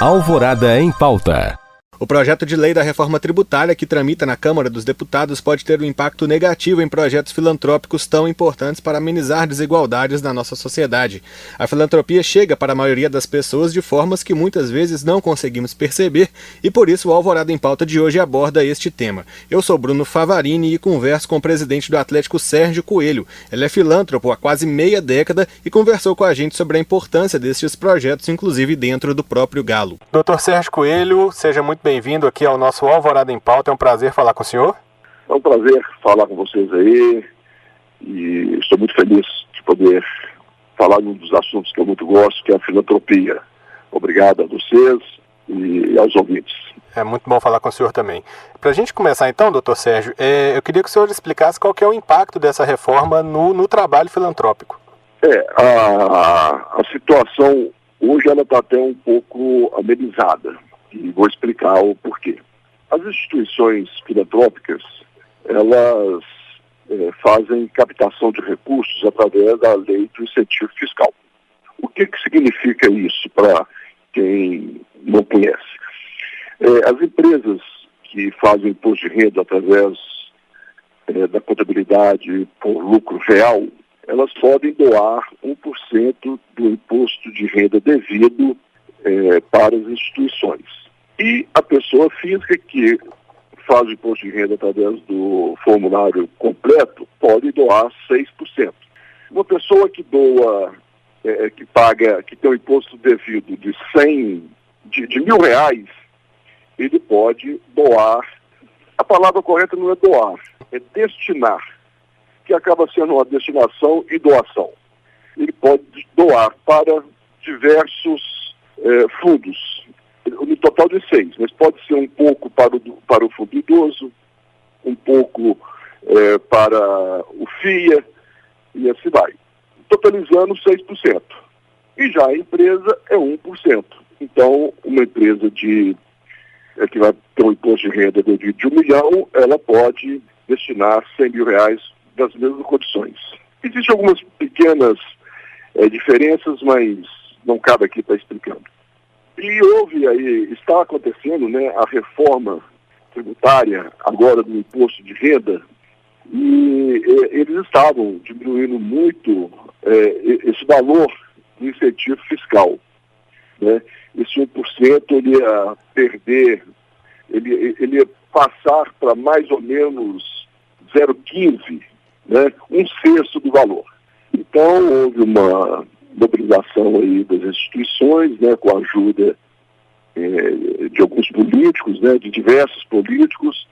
Alvorada em Pauta. O projeto de lei da reforma tributária que tramita na Câmara dos Deputados pode ter um impacto negativo em projetos filantrópicos tão importantes para amenizar desigualdades na nossa sociedade. A filantropia chega para a maioria das pessoas de formas que muitas vezes não conseguimos perceber e por isso o Alvorada em Pauta de hoje aborda este tema. Eu sou Bruno Favarini e converso com o presidente do Atlético, Sérgio Coelho. Ele é filântropo há quase meia década e conversou com a gente sobre a importância destes projetos, inclusive dentro do próprio Galo. Dr. Sérgio Coelho, seja muito bem-vindo aqui ao nosso Alvorada em Pauta. É um prazer falar com o senhor. É um prazer falar com vocês aí e estou muito feliz de poder falar num dos assuntos que eu muito gosto, que é a filantropia. Obrigado a vocês e aos ouvintes. É muito bom falar com o senhor também. Para a gente começar então, doutor Sérgio, eu queria que o senhor explicasse qual que é o impacto dessa reforma no trabalho filantrópico. A situação hoje ela está até um pouco amenizada. E vou explicar o porquê. As instituições filantrópicas, elas fazem captação de recursos através da lei do incentivo fiscal. O que significa isso para quem não conhece? As empresas que fazem imposto de renda através da contabilidade por lucro real, elas podem doar 1% do imposto de renda devido para as instituições. E a pessoa física que faz o imposto de renda através do formulário completo pode doar 6%. Uma pessoa que doa, que tem o imposto devido de R$1.000, ele pode doar. A palavra correta não é doar, é destinar, que acaba sendo uma destinação e doação. Ele pode doar para diversos fundos, no total de 6, mas pode ser um pouco para o fundo idoso, um pouco para o FIA e assim vai, totalizando 6%. E já a empresa é 1%. Então, uma empresa que vai ter um imposto de renda devido de R$1 milhão, ela pode destinar R$100.000 das mesmas condições. Existem algumas pequenas diferenças, mas não cabe aqui estar explicando. E está acontecendo, a reforma tributária agora do imposto de renda, e eles estavam diminuindo muito esse valor do incentivo fiscal. Esse 1% ele ia perder, ele ia passar para mais ou menos 0,15, um sexto do valor. Então houve uma mobilização aí das instituições, com a ajuda de alguns políticos, de diversos políticos,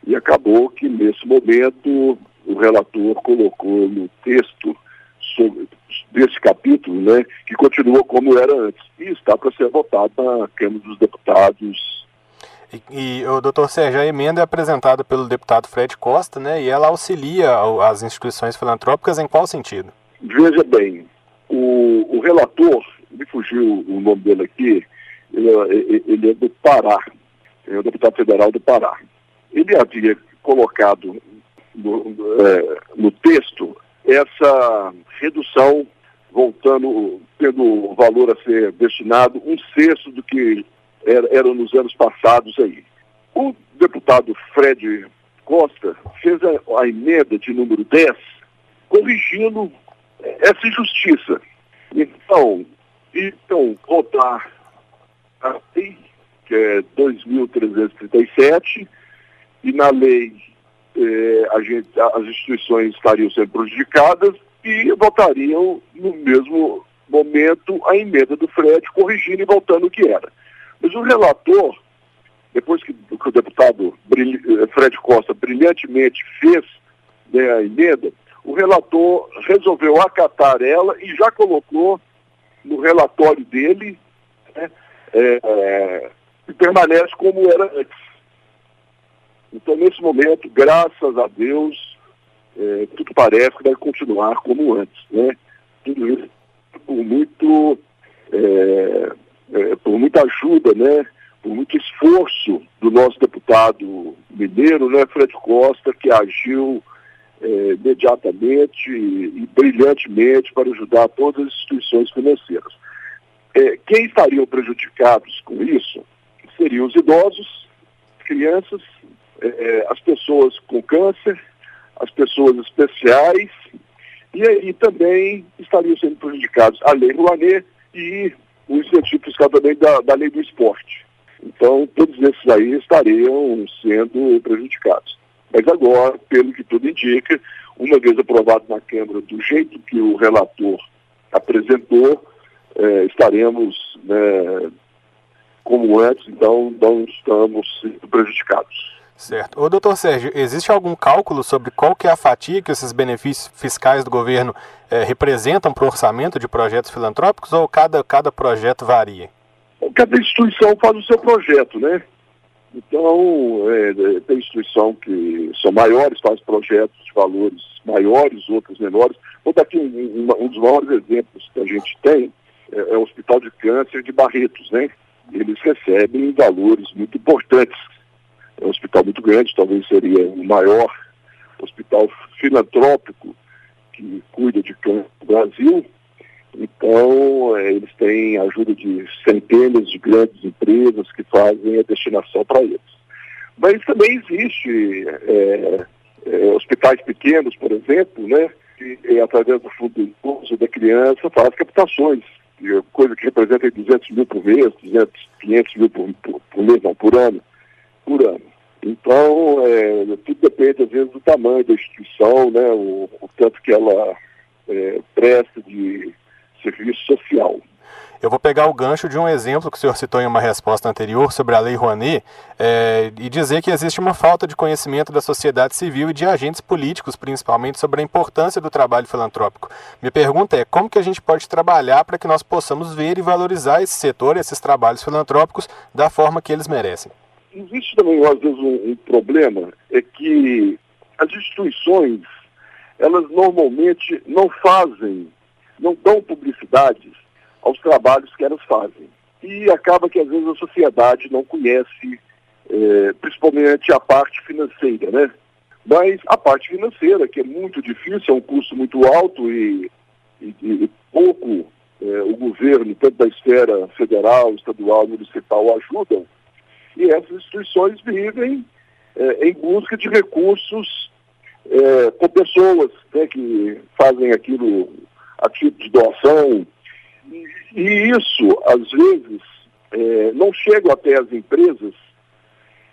e acabou que nesse momento o relator colocou no texto desse capítulo, que continua como era antes, e está para ser votado na Câmara dos Deputados. E o doutor Sérgio, a emenda é apresentada pelo deputado Fred Costa, e ela auxilia as instituições filantrópicas em qual sentido? Veja bem, o relator, me fugiu o nome dele aqui, ele é do Pará, é o deputado federal do Pará. Ele havia colocado no texto essa redução, tendo o valor a ser destinado, um sexto do que era nos anos passados aí. O deputado Fred Costa fez a emenda de número 10, corrigindo essa injustiça. Então votar a lei, que é 2.337, e na lei as instituições estariam sendo prejudicadas e votariam no mesmo momento a emenda do Fred, corrigindo e voltando o que era. Mas o relator, depois que o deputado Fred Costa brilhantemente fez a emenda, o relator resolveu acatar ela e já colocou no relatório dele, e permanece como era antes. Então, nesse momento, graças a Deus, tudo parece que vai continuar como antes. Tudo isso por muita ajuda, por muito esforço do nosso deputado mineiro, Fred Costa, que agiu imediatamente e brilhantemente para ajudar todas as instituições financeiras. Quem estariam prejudicados com isso seriam os idosos, crianças, as pessoas com câncer, as pessoas especiais, e aí também estariam sendo prejudicados a Lei Rouanet e o incentivo fiscal também da Lei do Esporte. Então, todos esses aí estariam sendo prejudicados. Mas agora, pelo que tudo indica, uma vez aprovado na Câmara do jeito que o relator apresentou, estaremos, né, como antes, então não estamos sendo prejudicados. Certo. Ô, doutor Sérgio, existe algum cálculo sobre qual que é a fatia que esses benefícios fiscais do governo representam para o orçamento de projetos filantrópicos, ou cada projeto varia? Cada instituição faz o seu projeto, né? Então, tem instituição que são maiores, faz projetos de valores maiores, outros menores. Vou dar aqui um dos maiores exemplos que a gente tem, é o Hospital de Câncer de Barretos, né? Eles recebem valores muito importantes. É um hospital muito grande, talvez seria o maior hospital filantrópico que cuida de câncer no Brasil. Então, eles têm ajuda de centenas de grandes empresas que fazem a destinação para eles. Mas também existe hospitais pequenos, por exemplo, né, que através do Fundo do Impulso da Criança faz captações, coisa que representa 200 mil por mês, 500 mil por mês, não, por ano. Então, tudo depende, às vezes, do tamanho da instituição, né, o tanto que ela presta de serviço social. Eu vou pegar o gancho de um exemplo que o senhor citou em uma resposta anterior sobre a Lei Rouanet e dizer que existe uma falta de conhecimento da sociedade civil e de agentes políticos, principalmente, sobre a importância do trabalho filantrópico. Minha pergunta é, como que a gente pode trabalhar para que nós possamos ver e valorizar esse setor, esses trabalhos filantrópicos, da forma que eles merecem? Existe também, às vezes, um problema, é que as instituições, elas normalmente não dão publicidade aos trabalhos que elas fazem. E acaba que, às vezes, a sociedade não conhece, principalmente a parte financeira, né? Mas a parte financeira, que é muito difícil, é um custo muito alto e pouco o governo, tanto da esfera federal, estadual, municipal, ajudam. E essas instituições vivem em busca de recursos com pessoas, né, que fazem aquilo a tipo de doação. E isso, às vezes, não chega até as empresas,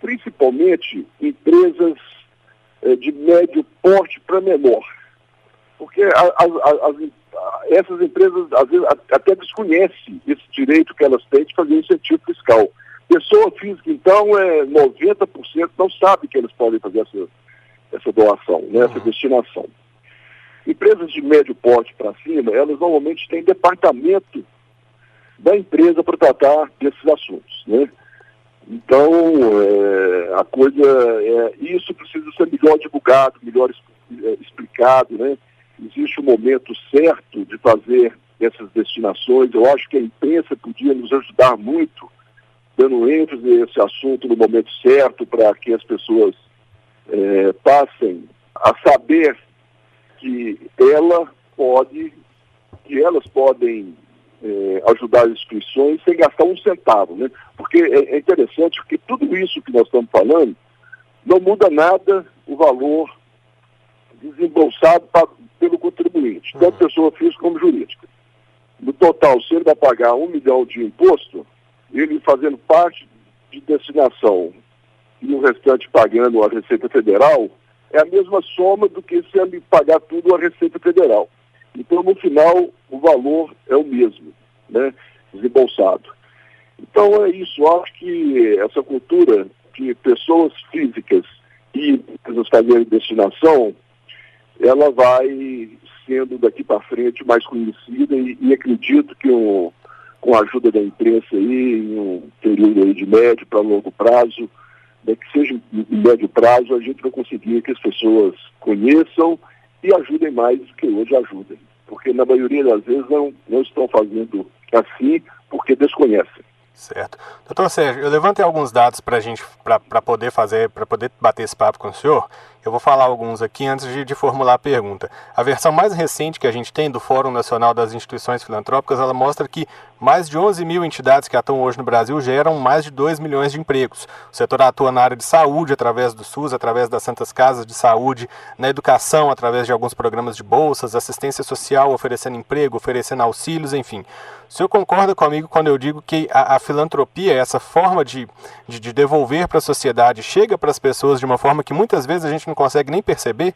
principalmente empresas de médio porte para menor. Porque essas empresas, às vezes, até desconhecem esse direito que elas têm de fazer incentivo fiscal. Pessoa física, então, 90% não sabe que eles podem fazer essa doação, né, essa destinação. Empresas de médio porte para cima, elas normalmente têm departamento da empresa para tratar desses assuntos, né? Então, a coisa isso precisa ser melhor divulgado, melhor explicado, né? Existe um momento certo de fazer essas destinações. Eu acho que a imprensa podia nos ajudar muito, dando ênfase nesse assunto no momento certo, para que as pessoas passem a saber que elas podem ajudar as instituições sem gastar um centavo, né? Porque é interessante que tudo isso que nós estamos falando não muda nada o valor desembolsado pelo contribuinte, tanto pessoa física como jurídica. No total, se ele vai pagar 1 milhão de imposto, ele fazendo parte de destinação e o restante pagando a Receita Federal, é a mesma soma do que se ele pagar tudo a Receita Federal. Então, no final, o valor é o mesmo, né, desembolsado. Então, é isso. Eu acho que essa cultura de pessoas físicas e empresas fazerem destinação, ela vai sendo daqui para frente mais conhecida e acredito que com a ajuda da imprensa aí, em um período aí de médio para longo prazo, né, que seja em médio prazo, a gente vai conseguir que as pessoas conheçam e ajudem mais do que hoje ajudem. Porque na maioria das vezes não estão fazendo assim porque desconhecem. Certo. Doutor Sérgio, eu levantei alguns dados para poder bater esse papo com o senhor. Eu vou falar alguns aqui antes de formular a pergunta. A versão mais recente que a gente tem do Fórum Nacional das Instituições Filantrópicas, ela mostra que mais de 11 mil entidades que atuam hoje no Brasil geram mais de 2 milhões de empregos. O setor atua na área de saúde, através do SUS, através das Santas Casas de Saúde, na educação, através de alguns programas de bolsas, assistência social, oferecendo emprego, oferecendo auxílios, enfim. O senhor concorda comigo quando eu digo que a filantropia, essa forma de devolver para a sociedade, chega para as pessoas de uma forma que muitas vezes a gente não consegue nem perceber?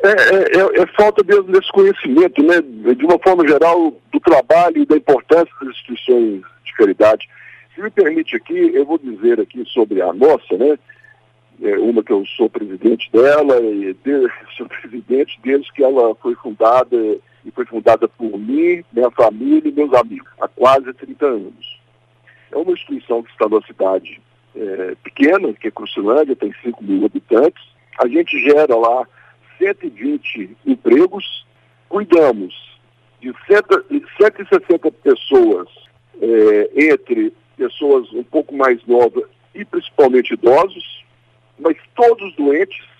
É falta mesmo desse conhecimento, né, de uma forma geral, do trabalho e da importância das instituições de caridade. Se me permite aqui, eu vou dizer aqui sobre a nossa, né, uma que eu sou presidente dela, sou presidente desde que ela foi fundada, e foi fundada por mim, minha família e meus amigos, há quase 30 anos. É uma instituição que está numa cidade pequena, que é Crucilândia, tem 5 mil habitantes. A gente gera lá 120 empregos, cuidamos de 160 pessoas, entre pessoas um pouco mais novas e principalmente idosos, mas todos doentes.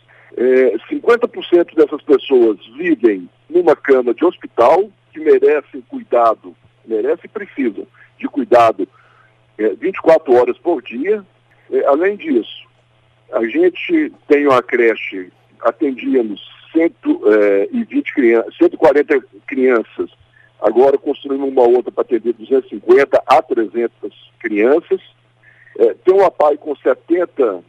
50% dessas pessoas vivem numa cama de hospital, que merecem cuidado, merecem e precisam de cuidado 24 horas por dia. Além disso, a gente tem uma creche, atendíamos 140 crianças, agora construímos uma outra para atender 250 a 300 crianças. Tem um APAI com 70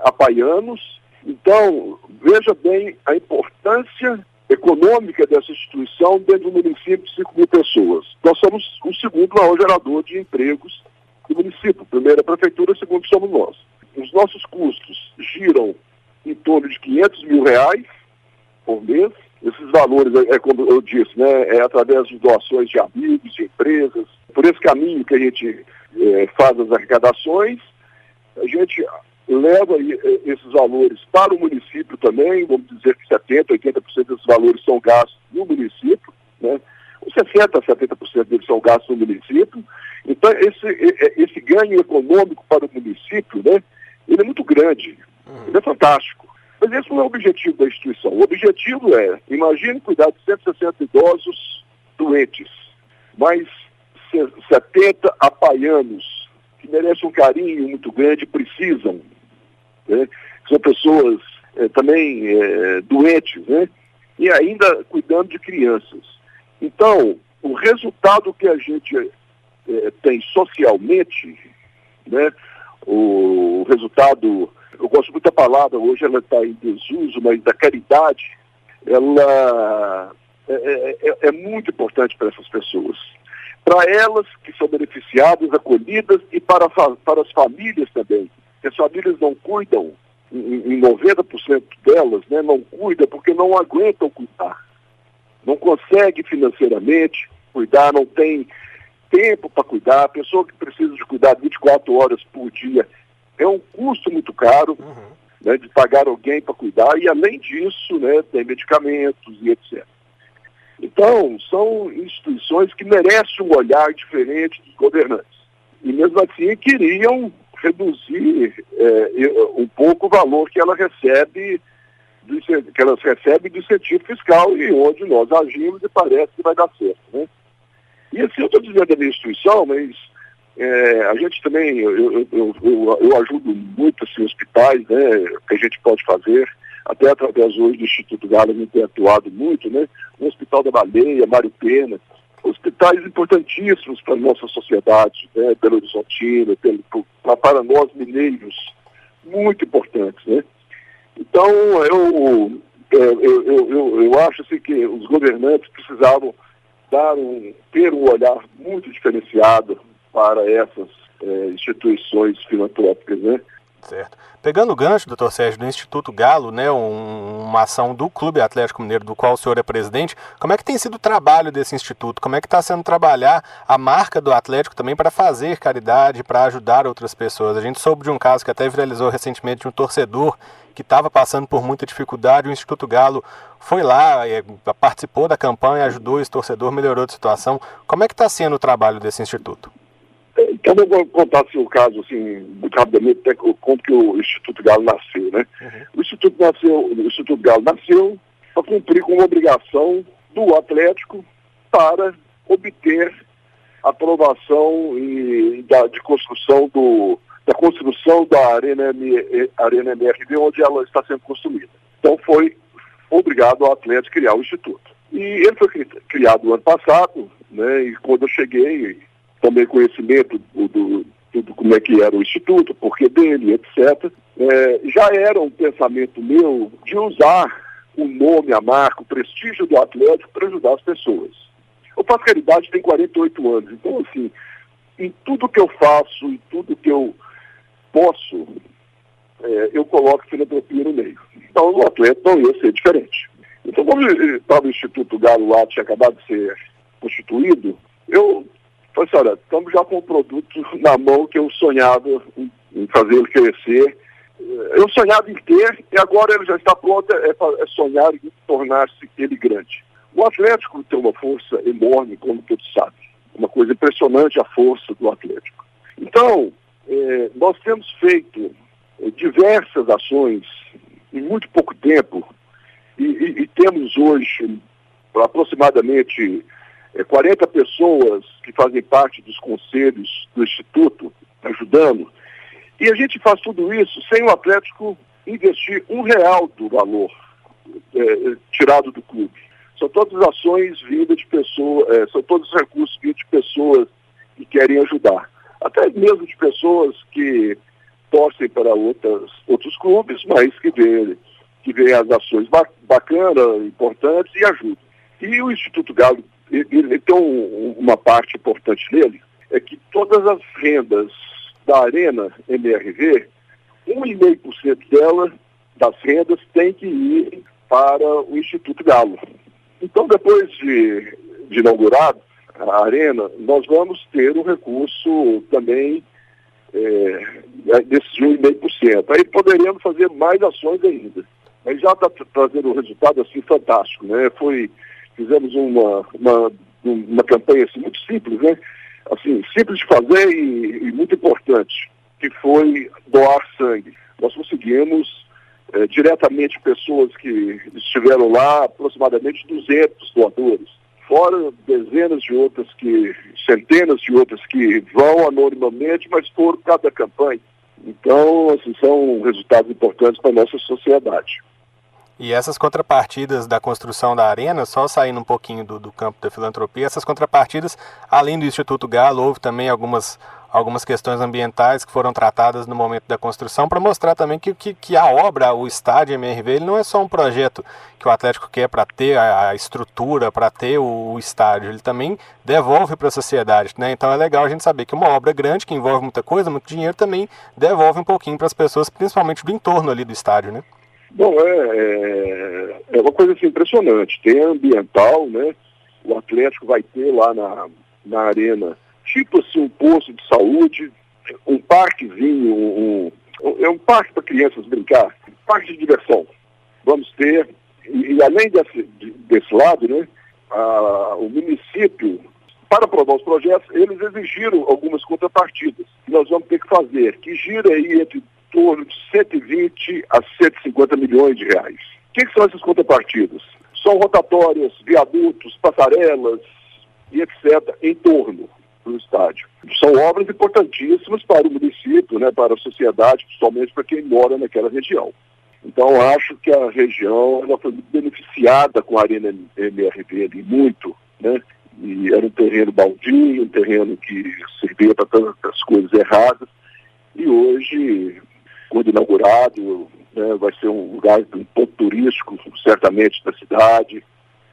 apaianos. Então, veja bem a importância econômica dessa instituição dentro do município de 5 mil pessoas. Nós somos o segundo maior gerador de empregos do município. Primeiro a prefeitura, segundo somos nós. Os nossos custos giram em torno de R$500 mil por mês. Esses valores, como eu disse, né, através de doações de amigos, de empresas. Por esse caminho que a gente faz as arrecadações, a gente leva esses valores para o município também. Vamos dizer que 70%, 80% desses valores são gastos no município, né? Os 60% a 70% deles são gastos no município. Então, esse ganho econômico para o município, né, ele é muito grande, ele é fantástico. Mas esse não é o objetivo da instituição. O objetivo imagine cuidar de 160 idosos doentes, mais 70 apaianos, que merecem um carinho muito grande, precisam, né? São pessoas também doentes, né? E ainda cuidando de crianças. Então, o resultado que a gente tem socialmente, né? O resultado, eu gosto muito da palavra, hoje ela está em desuso, mas da caridade, ela é muito importante para essas pessoas. Para elas que são beneficiadas, acolhidas, e para as famílias também. As famílias não cuidam, em 90% delas, né, não cuidam porque não aguentam cuidar. Não consegue financeiramente cuidar, não tem tempo para cuidar. A pessoa que precisa de cuidar 24 horas por dia é um custo muito caro, né, de pagar alguém para cuidar, e além disso, né, tem medicamentos e etc. Então, são instituições que merecem um olhar diferente dos governantes. E mesmo assim queriam reduzir um pouco o valor que elas recebem do incentivo fiscal, e onde nós agimos e parece que vai dar certo, né? E assim, eu estou dizendo da minha instituição, mas a gente também, eu ajudo muito assim, hospitais, né, que a gente pode fazer, até através hoje do Instituto Galo, a gente tem atuado muito, né? O Hospital da Baleia, Mário Pena, hospitais importantíssimos para a nossa sociedade, né? Belo Horizontina, para nós mineiros, muito importantes, né? Então, eu acho assim, que os governantes precisavam ter um olhar muito diferenciado para essas instituições filantrópicas, né? Certo. Pegando o gancho, doutor Sérgio, do Instituto Galo, né, uma ação do Clube Atlético Mineiro, do qual o senhor é presidente, como é que tem sido o trabalho desse instituto? Como é que está sendo trabalhar a marca do Atlético também para fazer caridade, para ajudar outras pessoas? A gente soube de um caso que até viralizou recentemente de um torcedor que estava passando por muita dificuldade. O Instituto Galo foi lá, participou da campanha, ajudou esse torcedor, melhorou a situação. Como é que está sendo o trabalho desse instituto? Então, eu vou contar assim, o caso, assim, muito rapidamente, até como que o Instituto Galo nasceu, né? O Instituto Galo nasceu para cumprir com uma obrigação do Atlético para obter aprovação de construção da construção da Arena MRV, onde ela está sendo construída. Então, foi obrigado ao Atlético criar o Instituto. E ele foi criado no ano passado, né? E quando eu cheguei, tomei conhecimento do como é que era o Instituto, porquê dele, etc. Já era um pensamento meu de usar o nome, a marca, o prestígio do Atlético para ajudar as pessoas. Eu faço caridade, tem 48 anos, então assim, em tudo que eu faço, em tudo que eu posso, eu coloco filantropia no meio. Então o Atlético não ia ser diferente. Então, quando estava o Instituto Galo lá, tinha acabado de ser constituído, eu falei assim, olha, estamos já com um produto na mão que eu sonhava em fazer ele crescer. Eu sonhava em ter, e agora ele já está pronto, é sonhar em tornar-se ele grande. O Atlético tem uma força enorme, como todos sabem. Uma coisa impressionante a força do Atlético. Então, nós temos feito diversas ações em muito pouco tempo, e temos hoje aproximadamente 40 pessoas que fazem parte dos conselhos do Instituto, ajudando. E a gente faz tudo isso sem o Atlético investir R$1 do valor tirado do clube. São todas ações vindas de pessoas, são todos os recursos vindos de pessoas que querem ajudar. Até mesmo de pessoas que torcem para outros clubes, mas que veem as ações bacanas, importantes e ajudam. E o Instituto Galo, ele tem uma parte importante nele, é que todas as rendas da Arena MRV, 1,5% das rendas tem que ir para o Instituto Galo. Então, depois de inaugurado a Arena, nós vamos ter um recurso também desses 1,5%. Aí poderíamos fazer mais ações ainda. Mas já está trazendo um resultado assim fantástico, né? Fizemos uma campanha assim, muito simples, né? Assim, simples de fazer e muito importante, que foi doar sangue. Nós conseguimos diretamente pessoas que estiveram lá, aproximadamente 200 doadores, fora centenas de outras que vão anonimamente, mas foram cada campanha. Então, assim, são resultados importantes para a nossa sociedade. E essas contrapartidas da construção da arena, só saindo um pouquinho do campo da filantropia, essas contrapartidas, além do Instituto Galo, houve também algumas questões ambientais que foram tratadas no momento da construção, para mostrar também que a obra, o estádio MRV, ele não é só um projeto que o Atlético quer para ter a estrutura, para ter o estádio, ele também devolve para a sociedade, né? Então é legal a gente saber que uma obra grande, que envolve muita coisa, muito dinheiro, também devolve um pouquinho para as pessoas, principalmente do entorno ali do estádio, né? Bom, é uma coisa assim, impressionante. Tem ambiental, né? O Atlético vai ter lá na arena, tipo assim, um posto de saúde, um parquezinho, um parque para crianças brincar, parque de diversão. Vamos ter, e além desse lado, né? O município, para aprovar os projetos, eles exigiram algumas contrapartidas que nós vamos ter que fazer, que gira aí entre torno de 120 a 150 milhões de reais. O que são essas contrapartidas? São rotatórias, viadutos, passarelas e etc. em torno do estádio. São obras importantíssimas para o município, né, para a sociedade, principalmente para quem mora naquela região. Então, acho que a região ela foi muito beneficiada com a Arena MRV ali, muito, né? E era um terreno baldio, um terreno que servia para tantas coisas erradas. E hoje, quando inaugurado, né, vai ser um lugar, um ponto turístico, certamente, da cidade.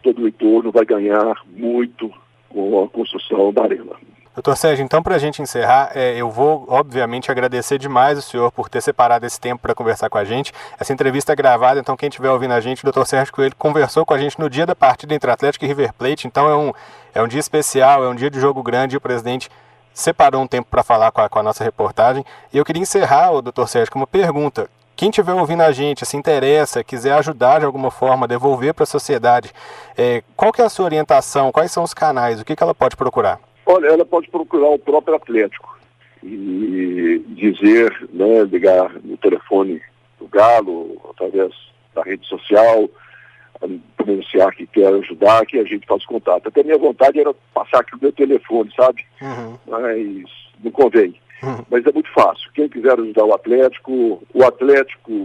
Todo o entorno vai ganhar muito com a construção da arena. Doutor Sérgio, então, para a gente encerrar, eu vou, obviamente, agradecer demais o senhor por ter separado esse tempo para conversar com a gente. Essa entrevista é gravada, então quem estiver ouvindo a gente, o doutor Sérgio Coelho conversou com a gente no dia da partida entre Atlético e River Plate, então é um dia especial, é um dia de jogo grande, e o presidente separou um tempo para falar com a nossa reportagem. E eu queria encerrar, doutor Sérgio, com uma pergunta. Quem estiver ouvindo a gente, se interessa, quiser ajudar de alguma forma, devolver para a sociedade, qual que é a sua orientação? Quais são os canais? O que ela pode procurar? Olha, ela pode procurar o próprio Atlético. e dizer, né, ligar no telefone do Galo, através da rede social, pronunciar que quer ajudar, que a gente faz contato. Até minha vontade era passar aqui o meu telefone, sabe? Mas não convém. Mas é muito fácil. Quem quiser ajudar o Atlético,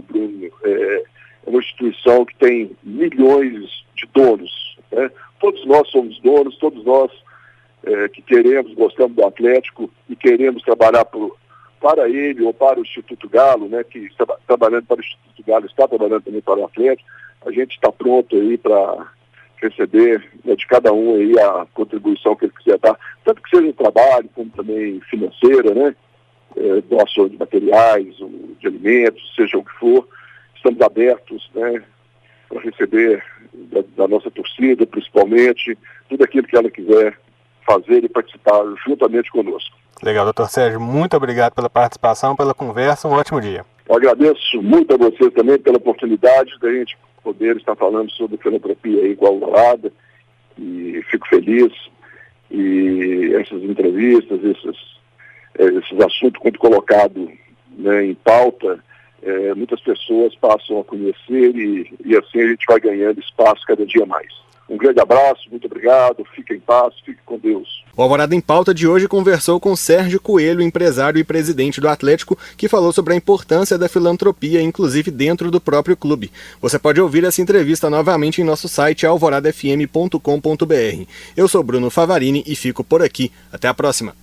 Bruno, é uma instituição que tem milhões de donos, né? Todos nós somos donos, todos nós que queremos, gostamos do Atlético e queremos trabalhar para ele ou para o Instituto Galo, né, que está trabalhando para o Instituto Galo, está trabalhando também para o Atlético. A gente está pronto aí para receber, né, de cada um aí a contribuição que ele quiser dar, tanto que seja em trabalho, como também financeira, né, doação de materiais, de alimentos, seja o que for. Estamos abertos, né, para receber da nossa torcida, principalmente, tudo aquilo que ela quiser fazer e participar juntamente conosco. Legal, doutor Sérgio, muito obrigado pela participação, pela conversa, um ótimo dia. Eu agradeço muito a você também pela oportunidade da gente poder estar falando sobre filantropia aí com a Alvorada, e fico feliz. E essas entrevistas, esses assuntos, quando colocados, né, em pauta, muitas pessoas passam a conhecer e assim a gente vai ganhando espaço cada dia mais. Um grande abraço, muito obrigado, fique em paz, fique com Deus. O Alvorada em Pauta de hoje conversou com Sérgio Coelho, empresário e presidente do Atlético, que falou sobre a importância da filantropia, inclusive dentro do próprio clube. Você pode ouvir essa entrevista novamente em nosso site alvoradafm.com.br. Eu sou Bruno Favarini e fico por aqui. Até a próxima.